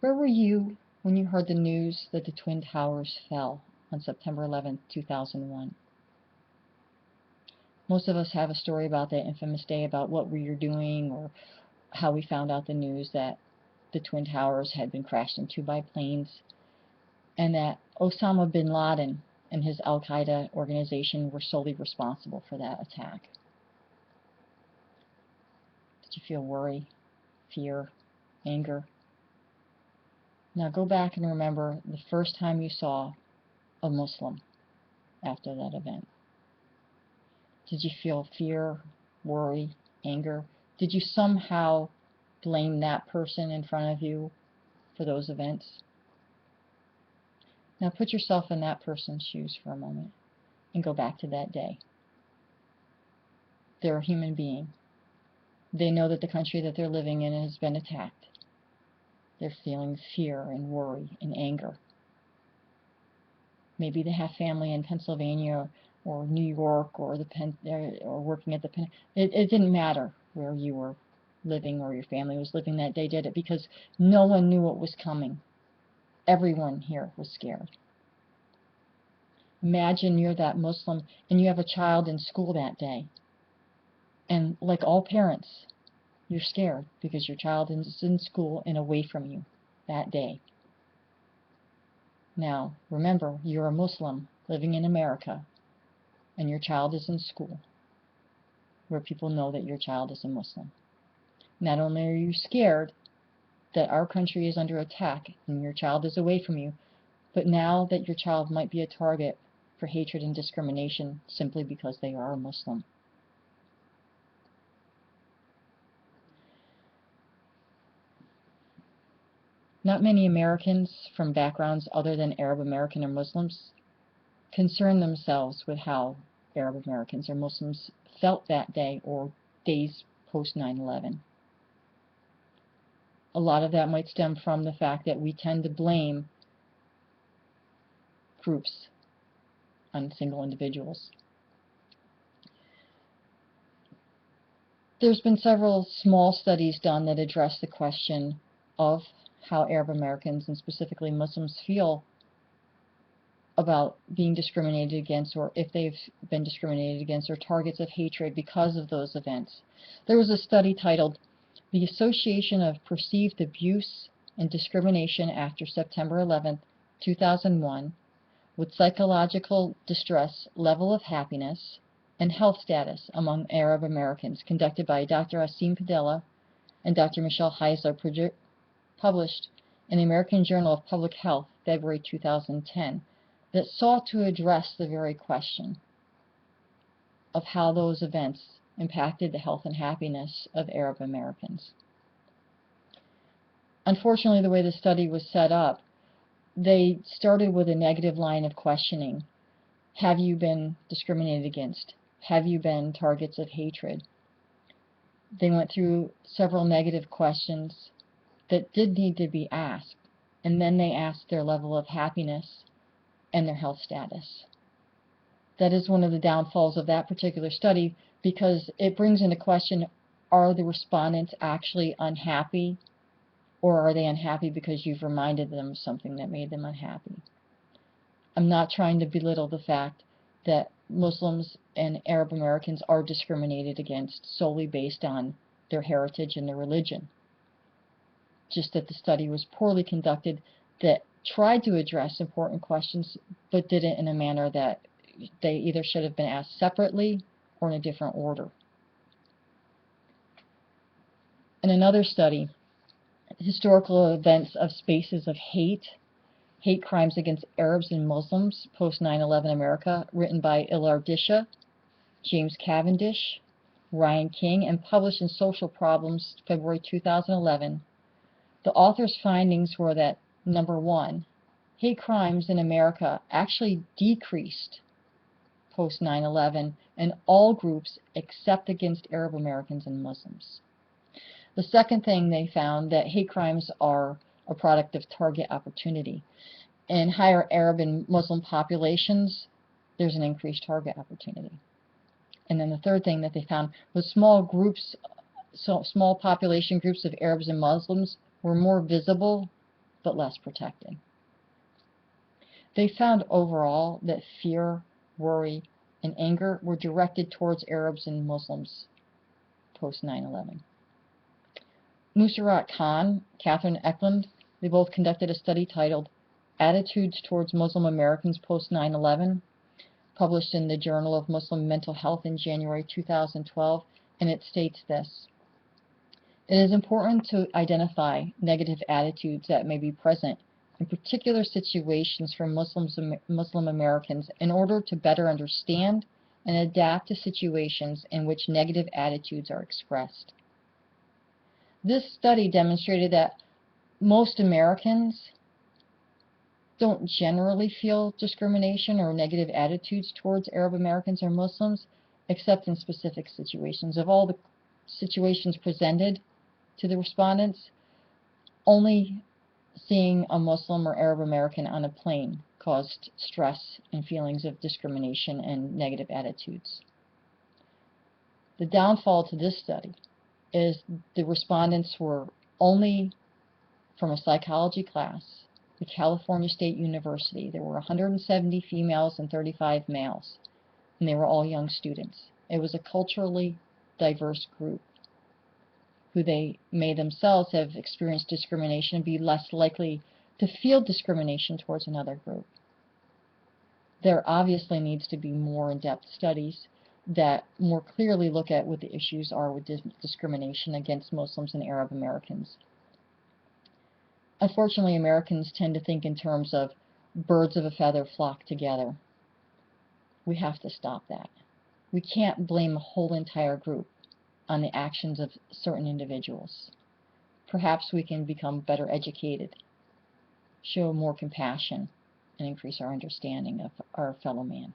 Where were you when you heard the news that the Twin Towers fell on September 11th, 2001? Most of us have a story about that infamous day, about what we were doing or how we found out the news that the Twin Towers had been crashed into by planes, and that Osama bin Laden and his Al-Qaeda organization were solely responsible for that attack. Did you feel worry, fear, anger? Now go back and remember the first time you saw a Muslim after that event. Did you feel fear, worry, anger? Did you somehow blame that person in front of you for those events? Now put yourself in that person's shoes for a moment and go back to that day. They're a human being. They know that the country that they're living in has been attacked. They're feeling fear and worry and anger. Maybe they have family in Pennsylvania or New York or working at the Penn. It didn't matter where you were living or your family was living that day, did it? Because no one knew what was coming. Everyone here was scared. Imagine you're that Muslim and you have a child in school that day. And like all parents, you're scared because your child is in school and away from you that day. Now, remember, you're a Muslim living in America, and your child is in school, where people know that your child is a Muslim. Not only are you scared that our country is under attack and your child is away from you, but now that your child might be a target for hatred and discrimination simply because they are a Muslim. Not many Americans from backgrounds other than Arab American or Muslims concern themselves with how Arab Americans or Muslims felt that day or days post 9/11. A lot of that might stem from the fact that we tend to blame groups on single individuals. There's been several small studies done that address the question of how Arab Americans and specifically Muslims feel about being discriminated against, or if they've been discriminated against or targets of hatred because of those events. There was a study titled "The Association of Perceived Abuse and Discrimination After September 11th, 2001 with Psychological Distress, Level of Happiness, and Health Status Among Arab Americans," conducted by Dr. Asim Padilla and Dr. Michelle Heisler, published in the American Journal of Public Health, February 2010, that sought to address the very question of how those events impacted the health and happiness of Arab Americans. Unfortunately, the way the study was set up, they started with a negative line of questioning. Have you been discriminated against? Have you been targets of hatred? They went through several negative questions that did need to be asked, and then they asked their level of happiness and their health status. That is one of the downfalls of that particular study, because it brings into question, are the respondents actually unhappy, or are they unhappy because you've reminded them of something that made them unhappy? I'm not trying to belittle the fact that Muslims and Arab Americans are discriminated against solely based on their heritage and their religion. Just that the study was poorly conducted, that tried to address important questions but did it in a manner that they either should have been asked separately or in a different order. In another study, Historical Events of Spaces of Hate Crimes Against Arabs and Muslims Post 9/11 America, written by Ilar Disha, James Cavendish, Ryan King, and published in Social Problems, February 2011, the author's findings were that, number one, hate crimes in America actually decreased post 9/11 in all groups except against Arab Americans and Muslims. The second thing they found, that hate crimes are a product of target opportunity. In higher Arab and Muslim populations, there's an increased target opportunity. And then the third thing that they found was small population groups of Arabs and Muslims were more visible but less protected. They found overall that fear, worry, and anger were directed towards Arabs and Muslims post 9/11. Musarrat Khan, Catherine Eklund, they both conducted a study titled Attitudes Towards Muslim Americans Post 9/11, published in the Journal of Muslim Mental Health in January 2012, and it states this: it is important to identify negative attitudes that may be present in particular situations for Muslim Americans in order to better understand and adapt to situations in which negative attitudes are expressed. This study demonstrated that most Americans don't generally feel discrimination or negative attitudes towards Arab Americans or Muslims, except in specific situations. Of all the situations presented to the respondents, only seeing a Muslim or Arab American on a plane caused stress and feelings of discrimination and negative attitudes. The downfall to this study is the respondents were only from a psychology class at California State University. There were 170 females and 35 males, and they were all young students. It was a culturally diverse group who they may themselves have experienced discrimination and be less likely to feel discrimination towards another group. There obviously needs to be more in-depth studies that more clearly look at what the issues are with discrimination against Muslims and Arab Americans. Unfortunately, Americans tend to think in terms of birds of a feather flock together. We have to stop that. We can't blame a whole entire group on the actions of certain individuals. Perhaps we can become better educated, show more compassion, and increase our understanding of our fellow man.